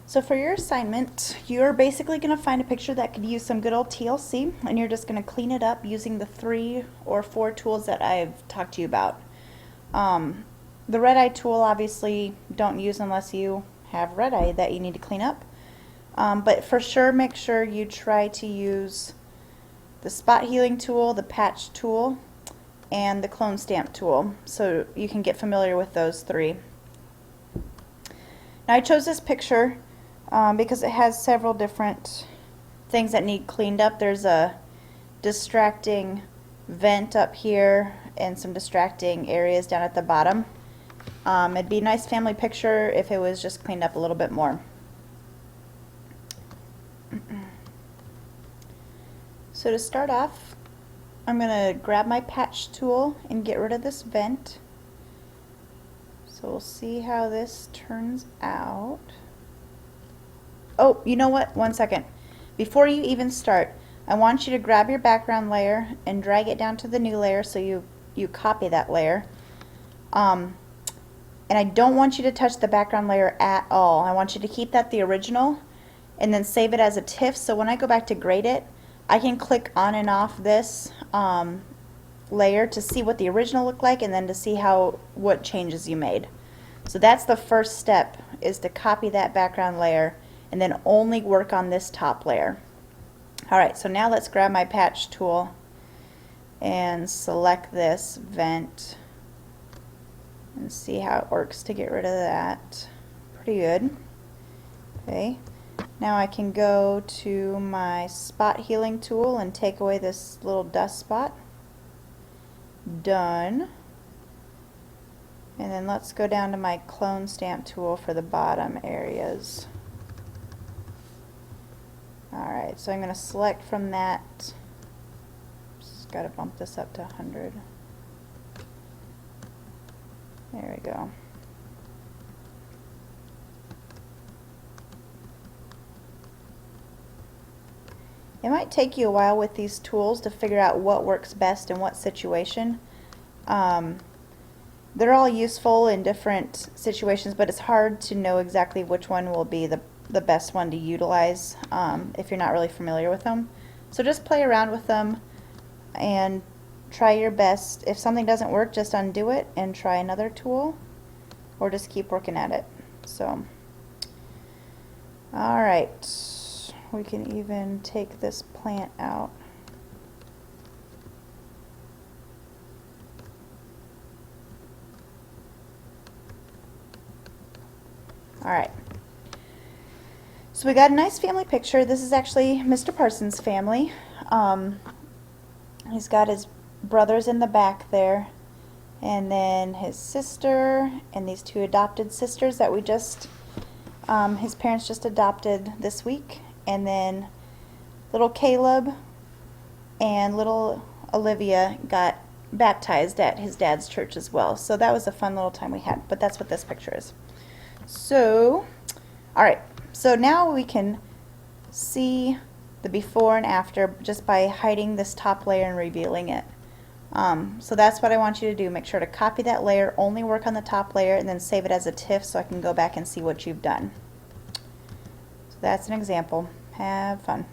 So for your assignment, you're basically going to find a picture that could use some good old TLC, and you're just going to clean it up using the 3 or 4 tools that I've talked to you about. The red eye tool, obviously, don't use unless you have red eye that you need to clean up. But for sure, make sure you try to use the spot healing tool, the patch tool, and the clone stamp tool, so you can get familiar with those 3. Now I chose this picture because it has several different things that need cleaned up. There's a distracting vent up here and some distracting areas down at the bottom. It'd be a nice family picture if it was just cleaned up a little bit more. So to start off, I'm going to grab my patch tool and get rid of this vent. So we'll see how this turns out. Oh, you know what? One second. Before you even start, I want you to grab your background layer and drag it down to the new layer so you copy that layer. And I don't want you to touch the background layer at all. I want you to keep that the original and then save it as a TIFF, so when I go back to grade it, I can click on and off this layer to see what the original looked like and then to see what changes you made. So that's the first step, is to copy that background layer and then only work on this top layer. Alright, so now let's grab my patch tool and select this vent and see how it works to get rid of that. Pretty good. Okay, now I can go to my spot healing tool and take away this little dust spot. Done. And then let's go down to my clone stamp tool for the bottom areas. Alright, so I'm going to select from that. Just got to bump this up to 100. There we go. It might take you a while with these tools to figure out what works best in what situation. They're all useful in different situations, but it's hard to know exactly which one will be the best one to utilize if you're not really familiar with them. So just play around with them and try your best. If something doesn't work, just undo it and try another tool, or just keep working at it. So, alright, we can even take this plant out. Alright, so we got a nice family picture. This is actually Mr. Parsons' family. He's got his brothers in the back there, and then his sister and these 2 adopted sisters that we just, his parents just adopted this week, and then little Caleb and little Olivia got baptized at his dad's church as well. So that was a fun little time we had, but that's what this picture is. So, alright, so now we can see the before and after just by hiding this top layer and revealing it. So that's what I want you to do. Make sure to copy that layer, only work on the top layer, and then save it as a TIFF so I can go back and see what you've done. So that's an example. Have fun.